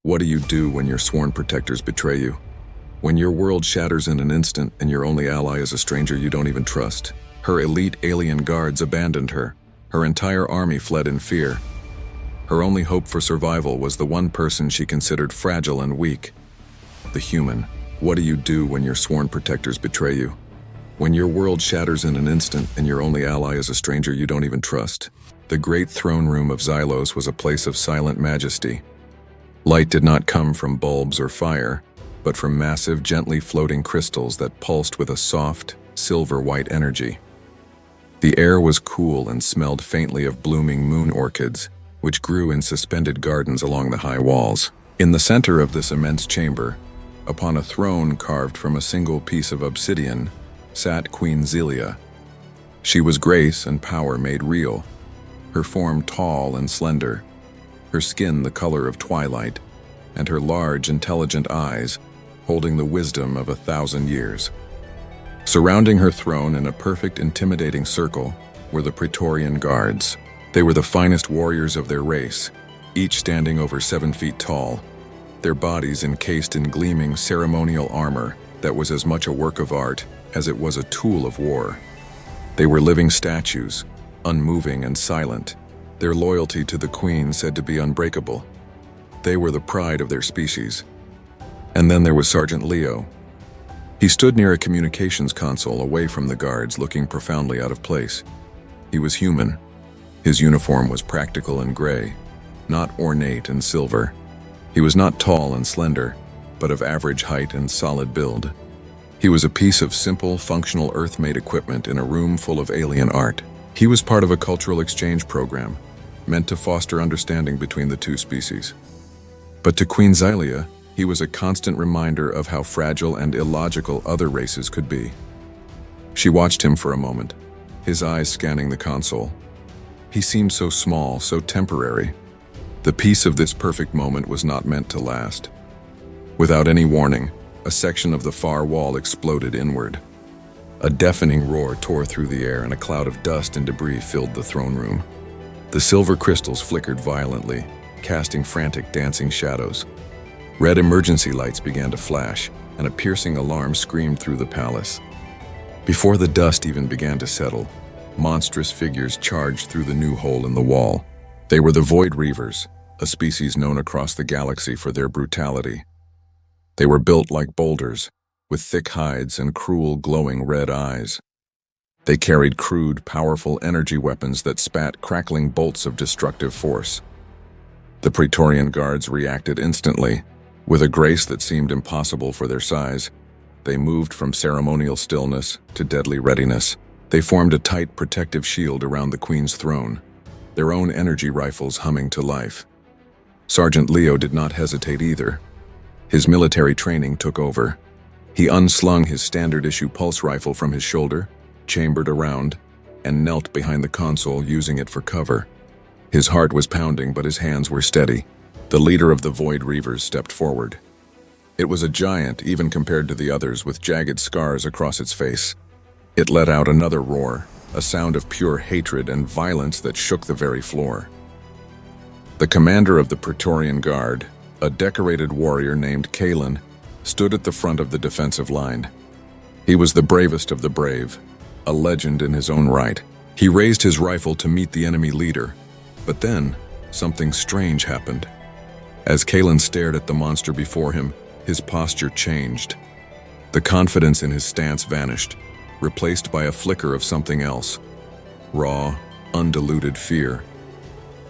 What do you do when your sworn protectors betray you? When your world shatters in an instant and your only ally is a stranger you don't even trust? Her elite alien guards abandoned her. Her entire army fled in fear. Her only hope for survival was the one person she considered fragile and weak. The human. What do you do when your sworn protectors betray you? When your world shatters in an instant and your only ally is a stranger you don't even trust? The great throne room of Xylos was a place of silent majesty. Light did not come from bulbs or fire, but from massive, gently floating crystals that pulsed with a soft, silver-white energy. The air was cool and smelled faintly of blooming moon orchids, which grew in suspended gardens along the high walls. In the center of this immense chamber, upon a throne carved from a single piece of obsidian, sat Queen Xelia. She was grace and power made real, her form tall and slender, her skin the color of twilight, and her large, intelligent eyes holding the wisdom of 1,000 years. Surrounding her throne in a perfect, intimidating circle were the Praetorian Guards. They were the finest warriors of their race, each standing over 7 feet tall, their bodies encased in gleaming ceremonial armor that was as much a work of art as it was a tool of war. They were living statues, unmoving and silent, their loyalty to the Queen said to be unbreakable. They were the pride of their species. And then there was Sergeant Leo. He stood near a communications console away from the guards, looking profoundly out of place. He was human. His uniform was practical and gray, not ornate and silver. He was not tall and slender, but of average height and solid build. He was a piece of simple, functional Earth-made equipment in a room full of alien art. He was part of a cultural exchange program, meant to foster understanding between the two species. But to Queen Xelia, he was a constant reminder of how fragile and illogical other races could be. She watched him for a moment, his eyes scanning the console. He seemed so small, so temporary. The peace of this perfect moment was not meant to last. Without any warning, a section of the far wall exploded inward. A deafening roar tore through the air and a cloud of dust and debris filled the throne room. The silver crystals flickered violently, casting frantic dancing shadows. Red emergency lights began to flash, and a piercing alarm screamed through the palace. Before the dust even began to settle, monstrous figures charged through the new hole in the wall. They were the Void Reavers, a species known across the galaxy for their brutality. They were built like boulders, with thick hides and cruel, glowing red eyes. They carried crude, powerful energy weapons that spat crackling bolts of destructive force. The Praetorian Guards reacted instantly. With a grace that seemed impossible for their size, they moved from ceremonial stillness to deadly readiness. They formed a tight, protective shield around the Queen's throne, their own energy rifles humming to life. Sergeant Leo did not hesitate either. His military training took over. He unslung his standard-issue pulse rifle from his shoulder, chambered around, and knelt behind the console, using it for cover. His heart was pounding, but his hands were steady. The leader of the Void Reavers stepped forward. It was a giant, even compared to the others, with jagged scars across its face. It let out another roar, a sound of pure hatred and violence that shook the very floor. The commander of the Praetorian Guard, a decorated warrior named Kalen, stood at the front of the defensive line. He was the bravest of the brave, a legend in his own right. He raised his rifle to meet the enemy leader, but then something strange happened. As Kalen stared at the monster before him, his posture changed. The confidence in his stance vanished, replaced by a flicker of something else. Raw, undiluted fear.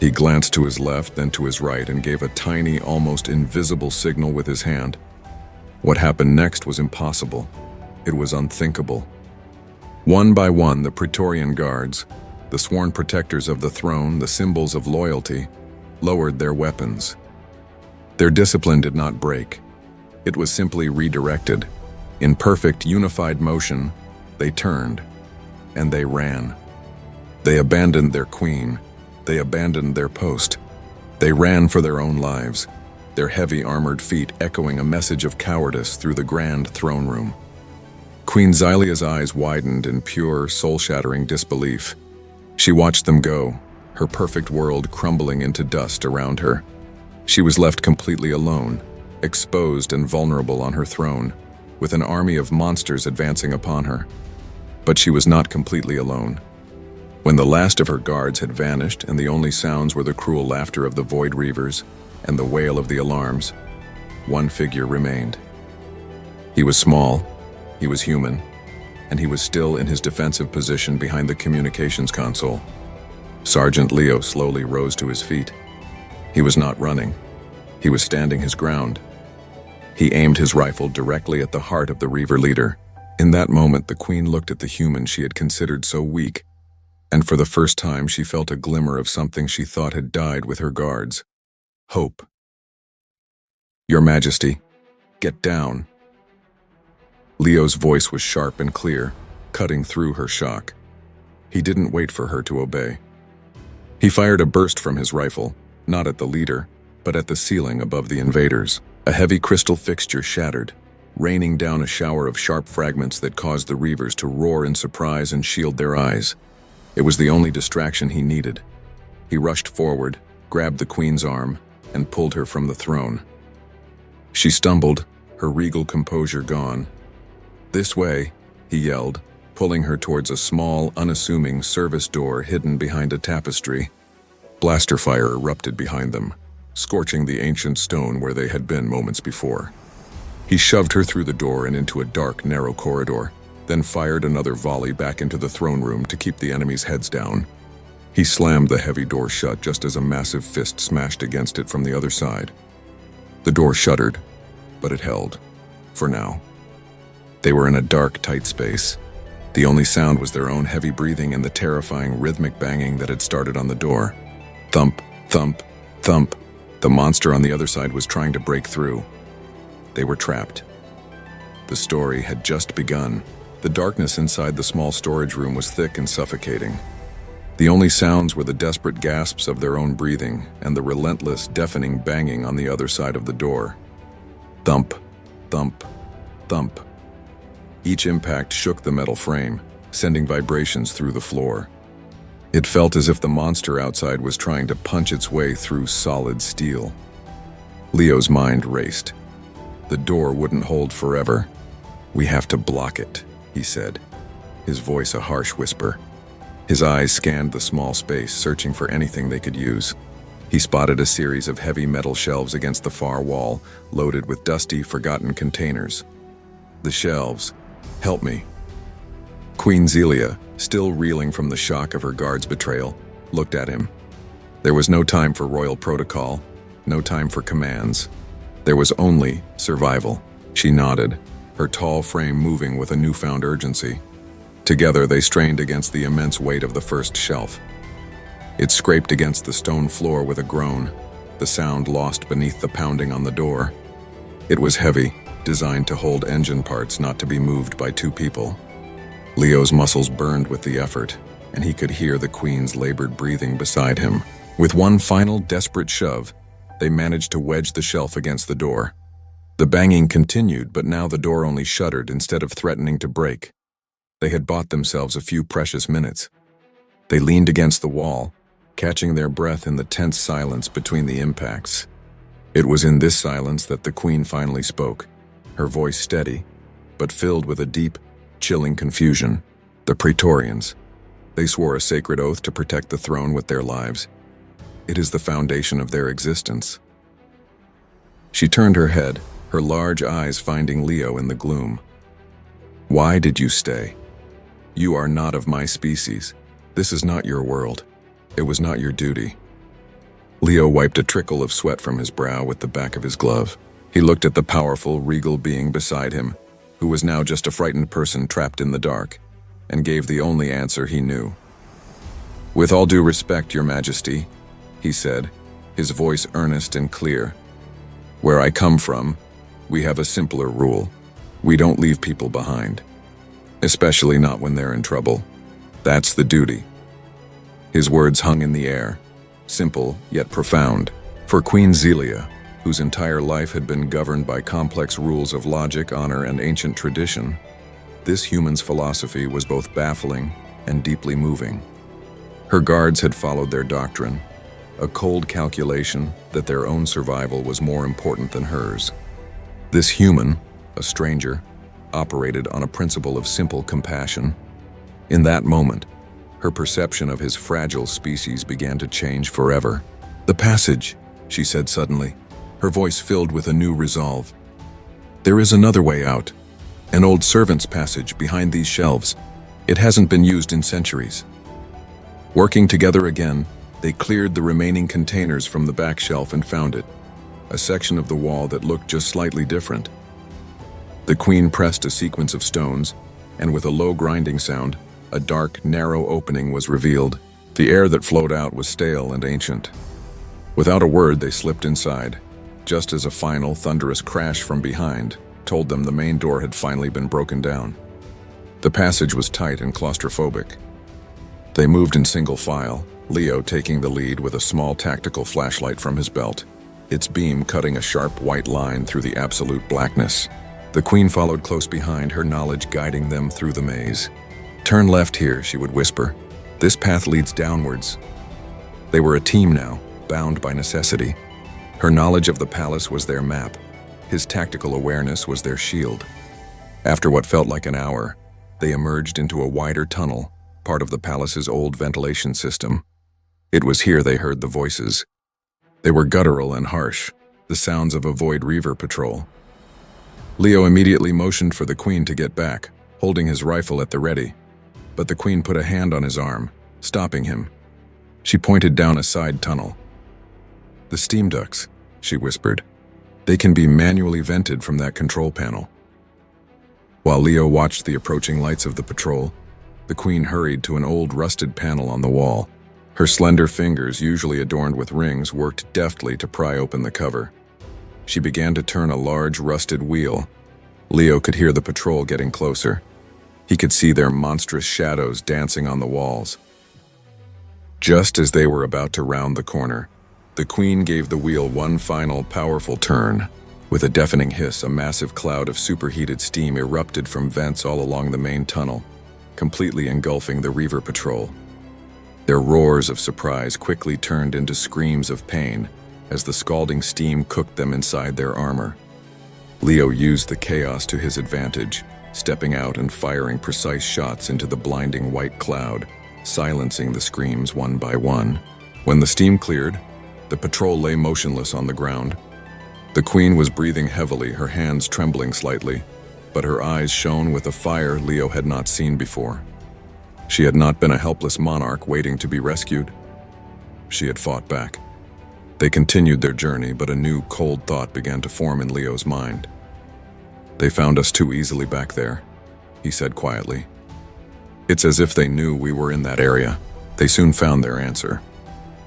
He glanced to his left, then to his right, and gave a tiny, almost invisible signal with his hand. What happened next was impossible. It was unthinkable. One by one, the Praetorian Guards, the sworn protectors of the throne, the symbols of loyalty, lowered their weapons. Their discipline did not break. It was simply redirected. In perfect, unified motion, they turned, and they ran. They abandoned their queen. They abandoned their post. They ran for their own lives, their heavy armored feet echoing a message of cowardice through the grand throne room. Queen Xelia's eyes widened in pure, soul-shattering disbelief. She watched them go, her perfect world crumbling into dust around her. She was left completely alone, exposed and vulnerable on her throne, with an army of monsters advancing upon her. But she was not completely alone. When the last of her guards had vanished and the only sounds were the cruel laughter of the Void Reavers and the wail of the alarms, one figure remained. He was small, he was human, and he was still in his defensive position behind the communications console. Sergeant Leo slowly rose to his feet. He was not running. He was standing his ground. He aimed his rifle directly at the heart of the Reaver leader. In that moment, the Queen looked at the human she had considered so weak, and for the first time she felt a glimmer of something she thought had died with her guards. Hope. "Your Majesty, get down." Leo's voice was sharp and clear, cutting through her shock. He didn't wait for her to obey. He fired a burst from his rifle, not at the leader, but at the ceiling above the invaders. A heavy crystal fixture shattered, raining down a shower of sharp fragments that caused the Reavers to roar in surprise and shield their eyes. It was the only distraction he needed. He rushed forward, grabbed the Queen's arm, and pulled her from the throne. She stumbled, her regal composure gone. "This way," he yelled, pulling her towards a small, unassuming service door hidden behind a tapestry. Blaster fire erupted behind them, scorching the ancient stone where they had been moments before. He shoved her through the door and into a dark, narrow corridor, then fired another volley back into the throne room to keep the enemies' heads down. He slammed the heavy door shut just as a massive fist smashed against it from the other side. The door shuddered, but it held, for now. They were in a dark, tight space. The only sound was their own heavy breathing and the terrifying rhythmic banging that had started on the door. Thump, thump, thump. The monster on the other side was trying to break through. They were trapped. The story had just begun. The darkness inside the small storage room was thick and suffocating. The only sounds were the desperate gasps of their own breathing and the relentless, deafening banging on the other side of the door. Thump, thump, thump. Each impact shook the metal frame, sending vibrations through the floor. It felt as if the monster outside was trying to punch its way through solid steel. Leo's mind raced. The door wouldn't hold forever. "We have to block it," he said, his voice a harsh whisper. His eyes scanned the small space, searching for anything they could use. He spotted a series of heavy metal shelves against the far wall, loaded with dusty, forgotten containers. The shelves. "Help me." Queen Zelia, still reeling from the shock of her guard's betrayal, looked at him. There was no time for royal protocol, no time for commands. There was only survival. She nodded, her tall frame moving with a newfound urgency. Together they strained against the immense weight of the first shelf. It scraped against the stone floor with a groan, the sound lost beneath the pounding on the door. It was heavy, designed to hold engine parts not to be moved by two people. Leo's muscles burned with the effort, and he could hear the Queen's labored breathing beside him. With one final desperate shove, they managed to wedge the shelf against the door. The banging continued, but now the door only shuddered instead of threatening to break. They had bought themselves a few precious minutes. They leaned against the wall, catching their breath in the tense silence between the impacts. It was in this silence that the Queen finally spoke, her voice steady, but filled with a deep, chilling confusion. The Praetorians. They swore a sacred oath to protect the throne with their lives. It is the foundation of their existence. She turned her head, her large eyes finding Leo in the gloom. "Why did you stay? You are not of my species. This is not your world. It was not your duty." Leo wiped a trickle of sweat from his brow with the back of his glove. He looked at the powerful, regal being beside him, who was now just a frightened person trapped in the dark, and gave the only answer he knew. "With all due respect, Your Majesty," he said, his voice earnest and clear. "Where I come from, we have a simpler rule. We don't leave people behind. Especially not when they're in trouble. That's the duty." His words hung in the air, simple yet profound. For Queen Zelia, whose entire life had been governed by complex rules of logic, honor, and ancient tradition, this human's philosophy was both baffling and deeply moving. Her guards had followed their doctrine. a cold calculation that their own survival was more important than hers. This human, a stranger, operated on a principle of simple compassion. In that moment, her perception of his fragile species began to change forever. "The passage," she said suddenly, her voice filled with a new resolve. "There is another way out. An old servant's passage behind these shelves. It hasn't been used in centuries." Working together again, they cleared the remaining containers from the back shelf and found it, a section of the wall that looked just slightly different. The Queen pressed a sequence of stones, and with a low grinding sound, a dark, narrow opening was revealed. The air that flowed out was stale and ancient. Without a word, they slipped inside, just as a final, thunderous crash from behind told them the main door had finally been broken down. The passage was tight and claustrophobic. They moved in single file, Leo taking the lead with a small tactical flashlight from his belt, its beam cutting a sharp white line through the absolute blackness. The Queen followed close behind, her knowledge guiding them through the maze. "Turn left here," she would whisper. "This path leads downwards." They were a team now, bound by necessity. Her knowledge of the palace was their map. His tactical awareness was their shield. After what felt like an hour, they emerged into a wider tunnel, part of the palace's old ventilation system. It was here they heard the voices. They were guttural and harsh, the sounds of a Void Reaver patrol. Leo immediately motioned for the Queen to get back, holding his rifle at the ready. But the Queen put a hand on his arm, stopping him. She pointed down a side tunnel. "The steam ducts," she whispered. "They can be manually vented from that control panel." While Leo watched the approaching lights of the patrol, the Queen hurried to an old rusted panel on the wall. Her slender fingers, usually adorned with rings, worked deftly to pry open the cover. She began to turn a large rusted wheel. Leo could hear the patrol getting closer. He could see their monstrous shadows dancing on the walls. Just as they were about to round the corner, the Queen gave the wheel one final powerful turn. With a deafening hiss, a massive cloud of superheated steam erupted from vents all along the main tunnel, completely engulfing the Reaver patrol. Their roars of surprise quickly turned into screams of pain as the scalding steam cooked them inside their armor. Leo used the chaos to his advantage, stepping out and firing precise shots into the blinding white cloud, silencing the screams one by one. When the steam cleared, the patrol lay motionless on the ground. The Queen was breathing heavily, her hands trembling slightly, but her eyes shone with a fire Leo had not seen before. She had not been a helpless monarch waiting to be rescued. She had fought back. They continued their journey, but a new, cold thought began to form in Leo's mind. "They found us too easily back there," he said quietly. "It's as if they knew we were in that area." They soon found their answer.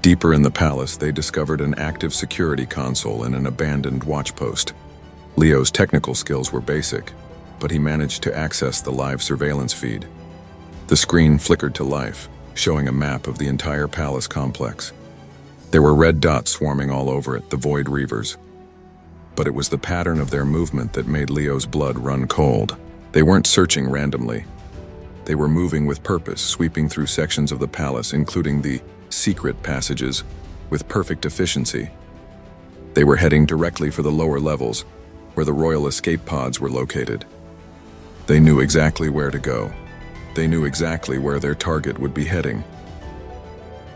Deeper in the palace, they discovered an active security console in an abandoned watchpost. Leo's technical skills were basic, but he managed to access the live surveillance feed. The screen flickered to life, showing a map of the entire palace complex. There were red dots swarming all over it, the Void Reavers. But it was the pattern of their movement that made Leo's blood run cold. They weren't searching randomly. They were moving with purpose, sweeping through sections of the palace, including the secret passages, with perfect efficiency. They were heading directly for the lower levels, where the royal escape pods were located. They knew exactly where to go. They knew exactly where their target would be heading.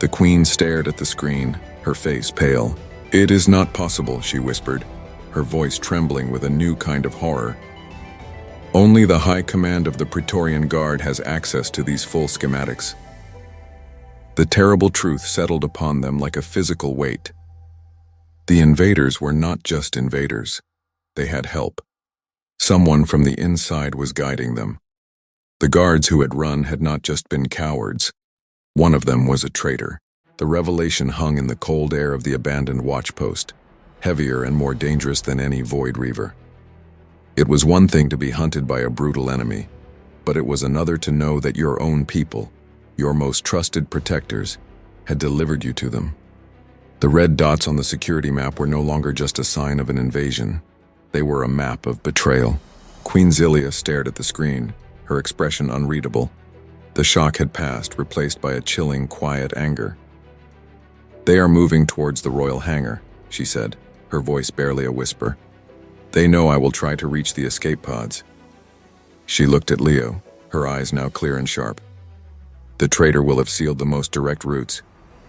The Queen stared at the screen, her face pale. "It is not possible," she whispered, her voice trembling with a new kind of horror. "Only the High Command of the Praetorian Guard has access to these full schematics." The terrible truth settled upon them like a physical weight. The invaders were not just invaders. They had help. Someone from the inside was guiding them. The guards who had run had not just been cowards. One of them was a traitor. The revelation hung in the cold air of the abandoned watchpost, heavier and more dangerous than any Void Reaver. It was one thing to be hunted by a brutal enemy, but it was another to know that your own people, your most trusted protectors, had delivered you to them. The red dots on the security map were no longer just a sign of an invasion. They were a map of betrayal. Queen Xillia stared at the screen, her expression unreadable. The shock had passed, replaced by a chilling, quiet anger. "They are moving towards the royal hangar," she said, her voice barely a whisper. "They know I will try to reach the escape pods." She looked at Leo, her eyes now clear and sharp. "The traitor will have sealed the most direct routes.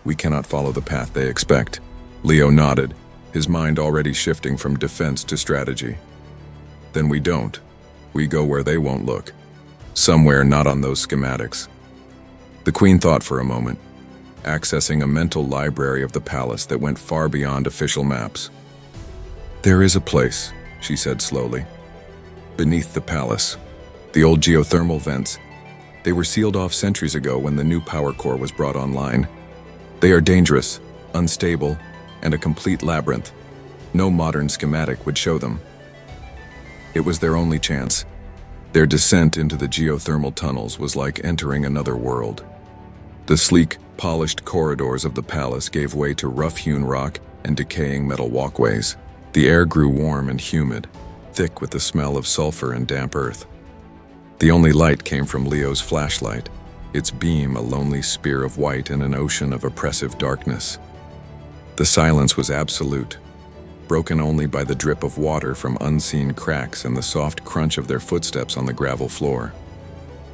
We cannot follow the path they expect." Leo nodded, his mind already shifting from defense to strategy. "Then we don't. We go where they won't look. Somewhere not on those schematics." The Queen thought for a moment, accessing a mental library of the palace that went far beyond official maps. "There is a place," she said slowly. "Beneath the palace. The old geothermal vents. They were sealed off centuries ago when the new power core was brought online. They are dangerous, unstable, and a complete labyrinth. No modern schematic would show them. It was their only chance. Their descent into the geothermal tunnels was like entering another world. The sleek, polished corridors of the palace gave way to rough-hewn rock and decaying metal walkways. The air grew warm and humid, thick with the smell of sulfur and damp earth. The only light came from Leo's flashlight, its beam a lonely spear of white in an ocean of oppressive darkness. The silence was absolute, broken only by the drip of water from unseen cracks and the soft crunch of their footsteps on the gravel floor.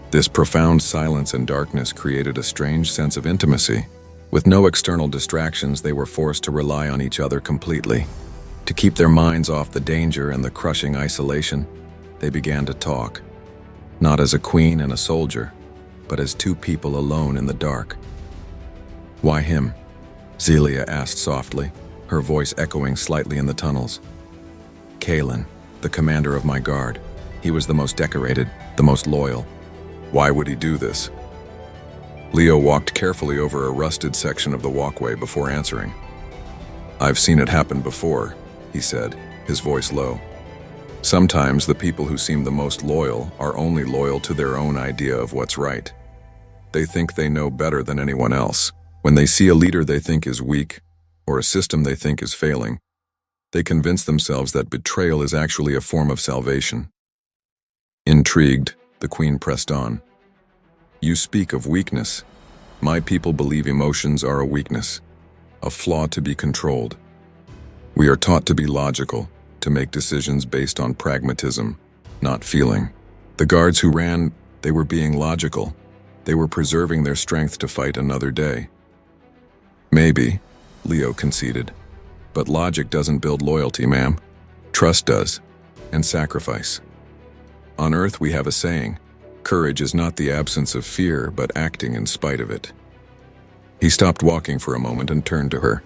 This profound silence and darkness created a strange sense of intimacy. With no external distractions, they were forced to rely on each other completely. To keep their minds off the danger and the crushing isolation, they began to talk. Not as a queen and a soldier, but as two people alone in the dark. "Why him?" Zelia asked softly, her voice echoing slightly in the tunnels. "Kalen, the commander of my guard. He was the most decorated, the most loyal. Why would he do this?" Leo walked carefully over a rusted section of the walkway before answering. "I've seen it happen before," he said, his voice low. "Sometimes the people who seem the most loyal are only loyal to their own idea of what's right. They think they know better than anyone else. When they see a leader they think is weak, or a system they think is failing, they convince themselves that betrayal is actually a form of salvation." Intrigued, the Queen pressed on. "You speak of weakness. My people believe emotions are a weakness, a flaw to be controlled. We are taught to be logical, to make decisions based on pragmatism, not feeling. The guards who ran, they were being logical. They were preserving their strength to fight another day." "Maybe," Leo conceded, "but logic doesn't build loyalty, ma'am. Trust does, and sacrifice. On Earth we have a saying, courage is not the absence of fear, but acting in spite of it." He stopped walking for a moment and turned to her.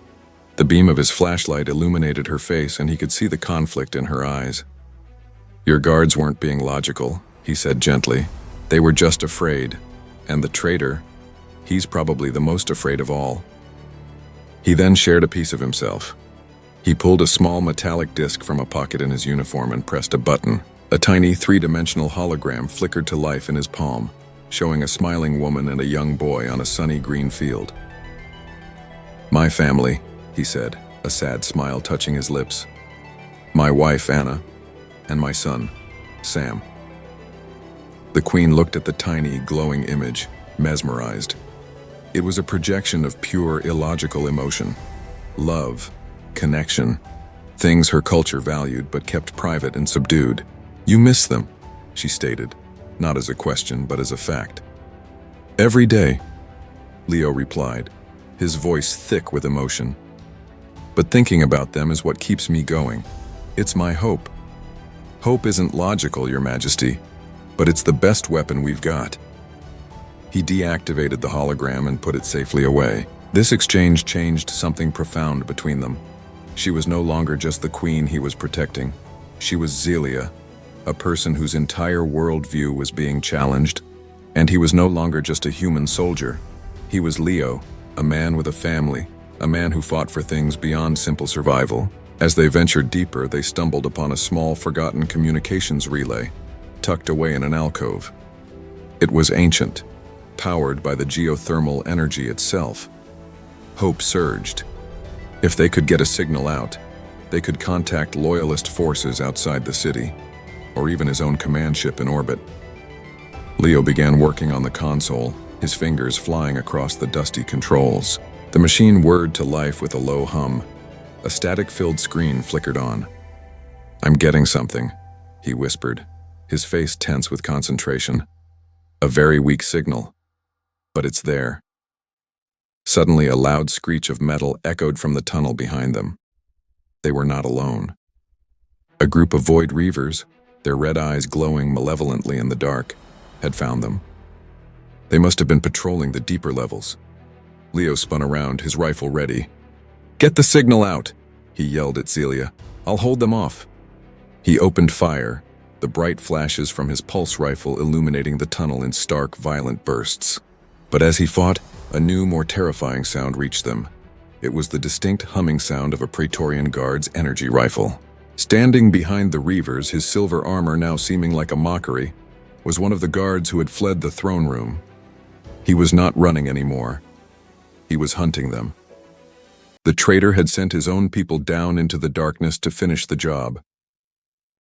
The beam of his flashlight illuminated her face, and he could see the conflict in her eyes. "Your guards weren't being logical," he said gently. "They were just afraid. And the traitor, he's probably the most afraid of all." He then shared a piece of himself. He pulled a small metallic disc from a pocket in his uniform and pressed a button. A tiny three-dimensional hologram flickered to life in his palm, showing a smiling woman and a young boy on a sunny green field. "My family," he said, a sad smile touching his lips. "My wife, Anna, and my son, Sam." The Queen looked at the tiny, glowing image, mesmerized. It was a projection of pure, illogical emotion. Love, connection, things her culture valued but kept private and subdued. "You miss them," she stated, not as a question but as a fact. "Every day," Leo replied, his voice thick with emotion. "But thinking about them is what keeps me going. It's my hope. Hope isn't logical, Your Majesty, but it's the best weapon we've got." He deactivated the hologram and put it safely away. This exchange changed something profound between them. She was no longer just the Queen he was protecting. She was Zelia, a person whose entire worldview was being challenged. And he was no longer just a human soldier. He was Leo, a man with a family, a man who fought for things beyond simple survival. As they ventured deeper, they stumbled upon a small, forgotten communications relay, tucked away in an alcove. It was ancient, powered by the geothermal energy itself. Hope surged. If they could get a signal out, they could contact loyalist forces outside the city, or even his own command ship in orbit. Leo began working on the console, his fingers flying across the dusty controls. The machine whirred to life with a low hum. A static-filled screen flickered on. "I'm getting something," he whispered, his face tense with concentration. "A very weak signal, but it's there." Suddenly, a loud screech of metal echoed from the tunnel behind them. They were not alone. A group of Void Reavers, their red eyes glowing malevolently in the dark, had found them. They must have been patrolling the deeper levels. Leo spun around, his rifle ready. "Get the signal out," he yelled at Celia. "I'll hold them off." He opened fire, the bright flashes from his pulse rifle illuminating the tunnel in stark, violent bursts. But as he fought, a new, more terrifying sound reached them. It was the distinct humming sound of a Praetorian Guard's energy rifle. Standing behind the Reavers, his silver armor now seeming like a mockery, was one of the guards who had fled the throne room. He was not running anymore. He was hunting them. The traitor had sent his own people down into the darkness to finish the job.